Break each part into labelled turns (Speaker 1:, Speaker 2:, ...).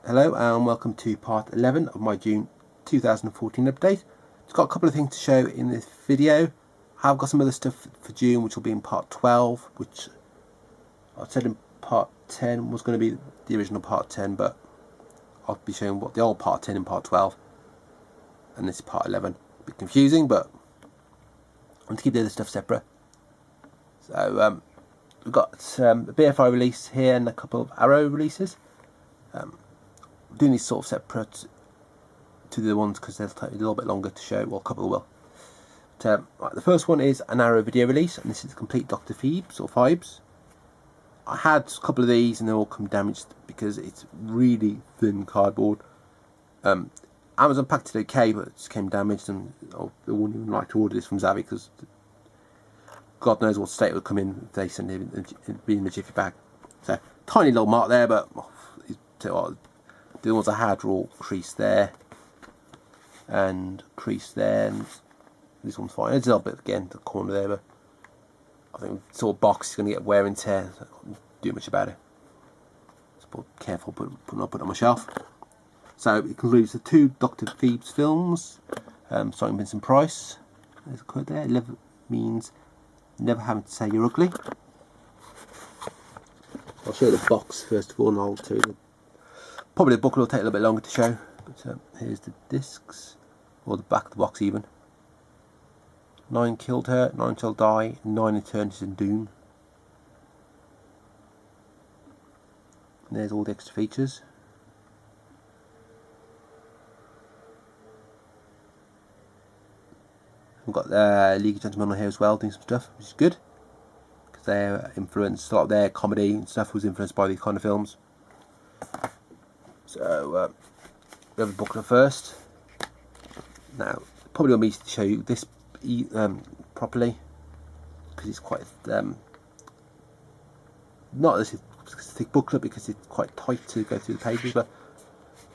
Speaker 1: Hello and welcome to part 11 of my June 2014 update. It's got a couple of things to show in this video. I've got some other stuff for June which will be in part 12, which I said in part 10 was going to be the original part 10, but I'll be showing what the old part 10 in part 12 and this is part 11. A bit confusing, but I want to keep the other stuff separate. So we've got a BFI release here and a couple of Arrow releases. Doing these sort of separate to the ones because they'll take a little bit longer to show. Well, a couple will. But, right, the first one is an Arrow video release, and this is the complete Dr. Phoebes or Fibes. I had a couple of these and they all come damaged because it's really thin cardboard. Amazon packed it okay, but it just came damaged, and they wouldn't even like to order this from Zavvi because God knows what state it would come in if they send it in a jiffy bag. So tiny little mark there, but the ones I had were all creased there and creased there, and this one's fine. It's a little bit again the corner there, but I think this sort of box is going to get wear and tear, so I can't do much about it. So be careful putting it on my shelf. So it includes the 2 Dr. Phoebes films, starting Vincent Price. There's a quote there. Live means never having to say you're ugly. I'll show you the box first of all, and I'll tell you probably the booklet will take a little bit longer to show, but here's the discs, or the back of the box even. 9 killed her, 9 shall die, 9 eternities in doom. And there's all the extra features. We've got League of Gentlemen on here as well, doing some stuff, which is good, because their influence, a lot of their comedy and stuff was influenced by these kind of films. So we have the booklet first. Now, probably want me to show you this properly because it's quite not this thick booklet because it's quite tight to go through the pages, but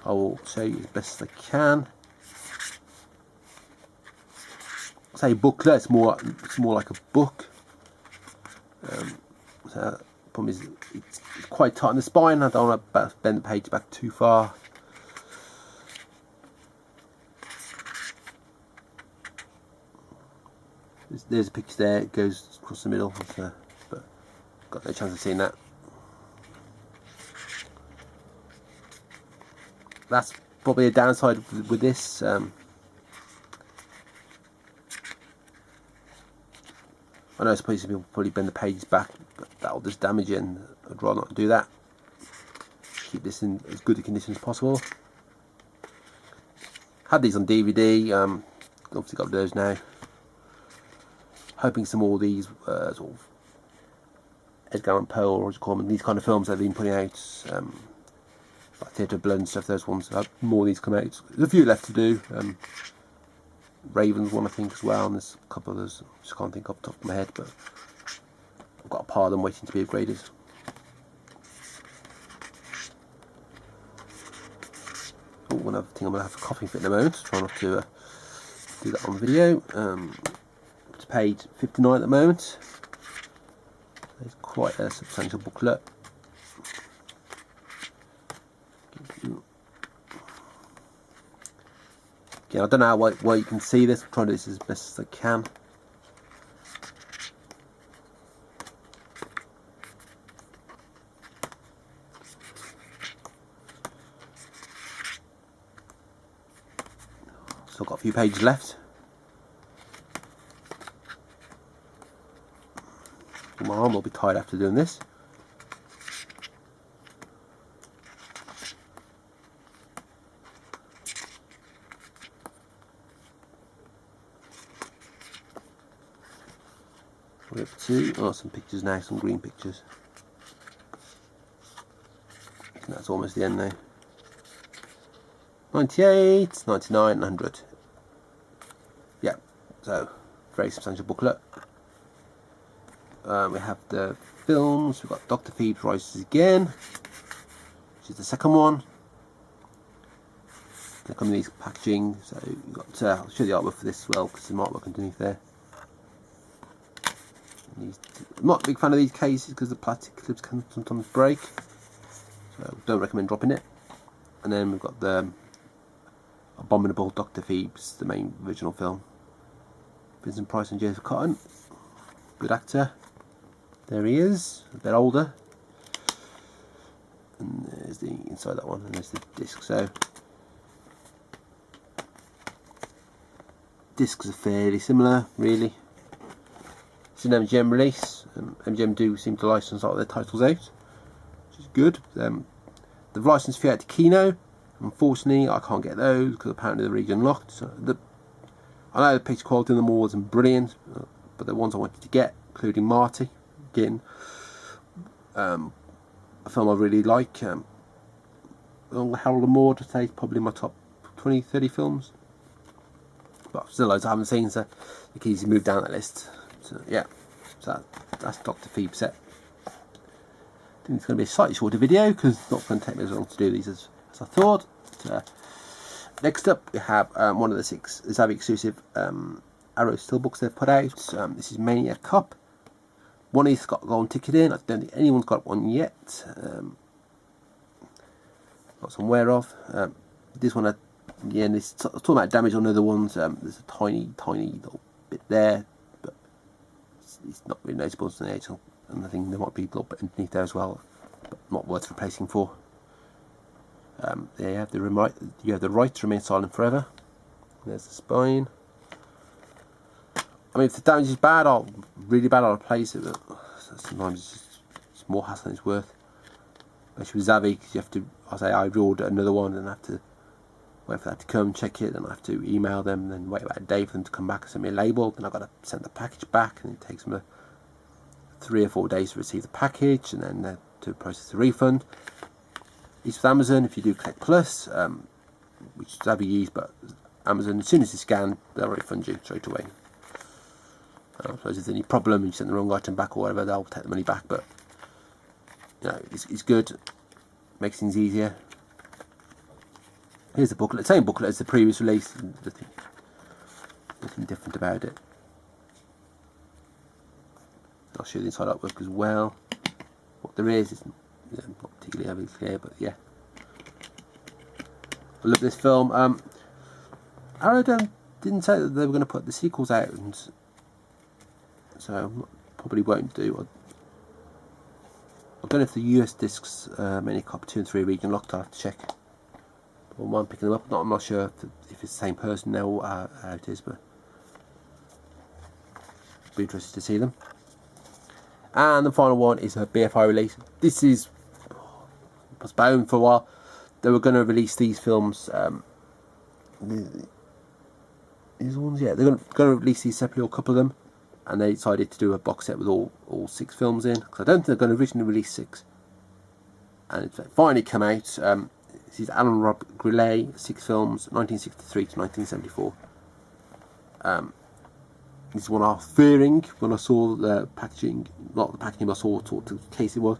Speaker 1: I will show you as best as I can. Say booklet, it's more like a book. So the problem is it's quite tight on the spine. I don't want to bend the page back too far. There's a picture there, it goes across the middle, but got no chance of seeing that. That's probably a downside with this. I know it's supposed to probably bend the pages back, but that'll just damage it, and I'd rather not do that. Keep this in as good a condition as possible. Had these on DVD, obviously got those now. Hoping some more of these sort of Edgar Allan Poe, or what you call them, these kind of films they've been putting out, like Theatre of Blood and stuff, those ones, more of these come out. There's a few left to do. Raven's one I think as well, and there's a couple of others, I just can't think off the top of my head, but I've got a pile of them waiting to be upgraded. Oh, one other thing, I'm going to have a coughing fit in a moment, try not to do that on video. It's page 59 at the moment. There's quite a substantial booklet. Again, I don't know how well you can see this. I'm trying to do this as best as I can. Still got a few pages left. My arm will be tired after doing this. We're up to some pictures now, some green pictures. And that's almost the end now. 98, 99, 100. Yeah, so very substantial booklet. We have the films. We've got Dr. Phoebes Rises Again, which is the second one. They come in these packaging, so you've got I'll show you the artwork for this as well, because there's some artwork underneath there. I'm not a big fan of these cases because the plastic clips can sometimes break, so don't recommend dropping it. And And then we've got the Abominable Dr. Phoebes, the main original film. Vincent Price and Joseph Cotton. Good actor. There he is, a bit older. And there's the inside that one, and there's the disc. So discs are fairly similar, really. It's an MGM release. MGM do seem to license all their titles out, which is good. They've licensed fee out to Kino. Unfortunately, I can't get those because apparently they're region locked. So I know the picture quality on them all wasn't brilliant, but the ones I wanted to get, including Marty, again, a film I really like. Harold and Maude, I'd say, probably in my top 20-30 films. But still loads I haven't seen, so you can easily move down that list. So yeah, so that's Dr. Phoebes set. I think it's going to be a slightly shorter video because it's not going to take me as long to do these as I thought. Next up we have one of the 6 Zavvi exclusive Arrow Steelbooks they've put out. This is Mania Cop. One of these got a golden ticket in. I don't think anyone's got one yet. Not some aware of. This one, again, this talking about damage on other ones. There's a tiny little bit there, but it's not really noticeable to the edge. And I think there might be a little bit underneath there as well, but not worth replacing for. There you have the right to remain silent forever. There's the spine. I mean, if the damage is bad, really bad, I'll replace it. But sometimes it's more hassle than it's worth. Especially with Zavvi, because you have to. I reorder another one and I have to wait for that to come, check it, and I have to email them, and then wait about a day for them to come back and send me a label. Then I've got to send the package back, and it takes them 3 or 4 days to receive the package, and then to process the refund. It's with Amazon if you do Collect Plus, which Zavvi use, but Amazon, as soon as you scan, they'll refund you straight away. I suppose if there's any problem and you send the wrong item back or whatever, they'll take the money back, but you know, it's good, makes things easier. Here's the booklet, same booklet as the previous release, nothing different about it. I'll show you the inside artwork as well. What there is not particularly heavily clear, but yeah. I love this film. Arrow didn't say that they were going to put the sequels out, and so probably won't do. I don't know if the US discs, Mania Cop 2 and 3 region locked. I'll have to check. Or I'm picking them up. I'm not sure if it's the same person now or how it is, but be interested to see them. And the final one is a BFI release. This is postponed for a while. They were going to release these films. These ones, yeah, they're going to release these separately, or a couple of them, and they decided to do a box set with all 6 films in. Because I don't think they're going to originally release 6. And it's finally come out. This is Alan Rob Grillet, 6 films, 1963 to 1974. This is one I was fearing when I saw the packaging, not the packaging I saw, what the case it was,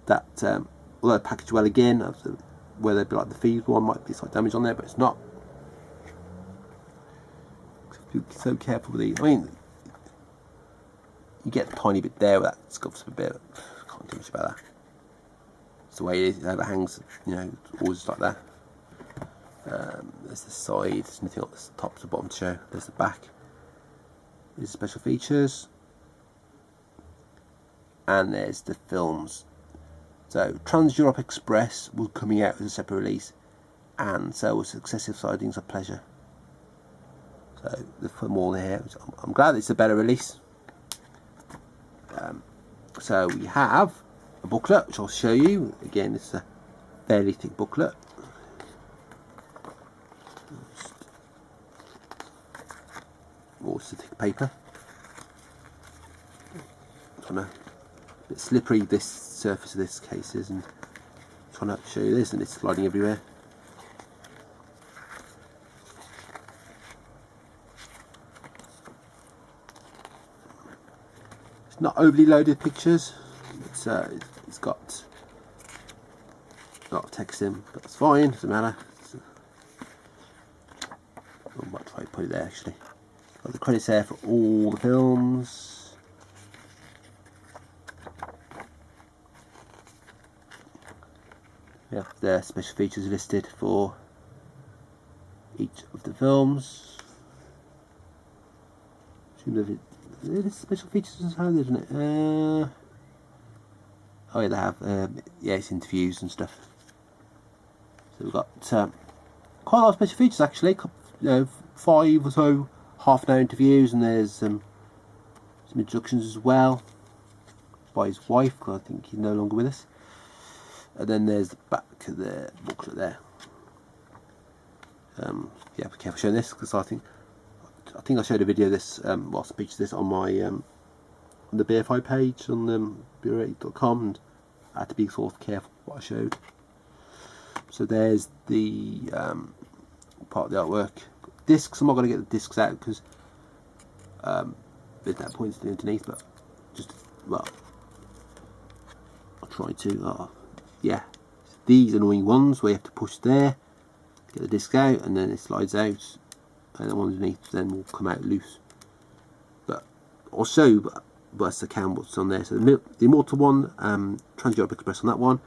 Speaker 1: that although packaged well again, where they'd be like the Phoebes one, might be slight damage on there, but it's not. Be so careful with these. I mean, you get a tiny bit there where that scuffs a bit, can't do much about that. It's the way it is, it overhangs, you know, it's always like that. There's the side, there's nothing on the top to the bottom to show, there's the back. There's special features, and there's the films. So Trans Europe Express will coming out as a separate release, and so will Successive Sightings of Pleasure. So they've put them all in here. I'm glad it's a better release. So we have a booklet which I'll show you. Again, it's a fairly thick booklet. It's a thick paper. A bit slippery this surface of this case is, and I'm trying to show you this, and it's sliding everywhere. It's not overly loaded pictures. It's got a lot of text in, but that's fine. Doesn't matter. I might try to put it there actually. Got the credits there for all the films. We have the special features listed for each of the films. It is special features inside, isn't it? Oh yeah, they have yeah, it's interviews and stuff. So we've got quite a lot of special features actually. 5 or so half-an-hour interviews, and there's some introductions as well by his wife, because I think he's no longer with us. And then there's the back of the booklet there. Yeah, be careful showing this, because I think I showed a video of this, well, speech of this on my on the BFI page on Blu-ray.com, and I had to be sort of careful what I showed. So there's the part of the artwork. Discs, I'm not going to get the discs out because there's that points underneath, but just, well, I'll try to, yeah, these annoying ones where you have to push there, get the disc out, and then it slides out, and the one underneath then will come out loose. But I'll show best I can what's on there. So the Immortal one, Trans-Europe Express on that one,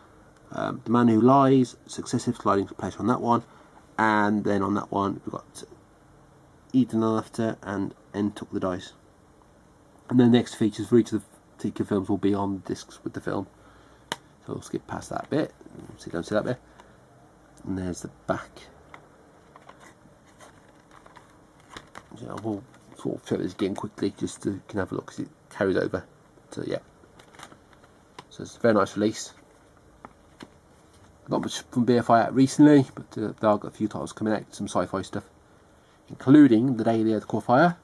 Speaker 1: The Man Who Lies, Successive Sliding Pleasure on that one, and then on that one we've got Eden After and End Took the Dice. And then the next features for each of the particular films will be on discs with the film. So we'll skip past that bit. Don't see that bit. And there's the back. So I will sort of show this again quickly just so you can have a look, because it carries over. So yeah. So it's a very nice release. Not much from BFI out recently, but they've got a few titles coming out, some sci-fi stuff, including The Day the Earth Caught Fire,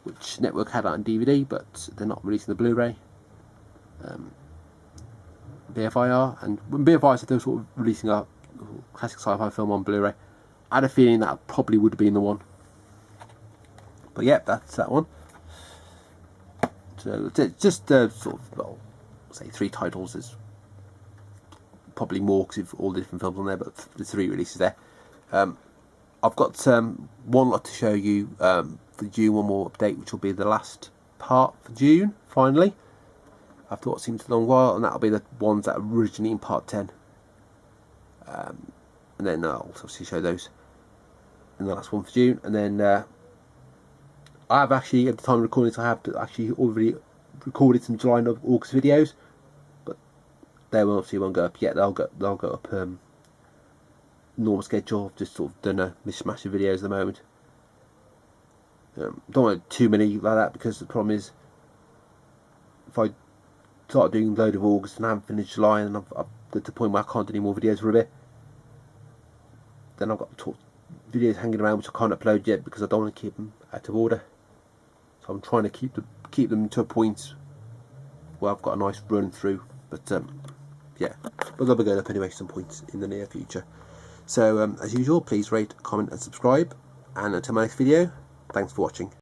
Speaker 1: which Network had out on DVD, but they're not releasing the Blu-ray. BFI are, and when BFI said they were sort of releasing a classic sci-fi film on Blu-ray, I had a feeling that probably would have been the one. But yeah, that's that one. So it's just sort of, well, say 3 titles. There's probably more because of all the different films on there, but the 3 releases there. I've got one lot to show you for June, one more update, which will be the last part for June, finally, after what seems a long while, and that'll be the ones that are originally in part 10. And then I'll obviously show those in the last one for June. And then I have actually, at the time of recording this, I have actually already recorded some July and August videos, but they will obviously won't go up yet. They'll go up normal schedule. I've just sort of done a mishmash of videos at the moment. Don't want too many like that, because the problem is if I start doing a load of August and I haven't finished July, and I've got to the point where I can't do any more videos for a bit, then I've got videos hanging around which I can't upload yet because I don't want to keep them out of order. So I'm trying to keep them to a point where I've got a nice run through. But yeah, but they'll be going up anyway some point in the near future. So as usual, please rate, comment and subscribe, and until my next video, thanks for watching.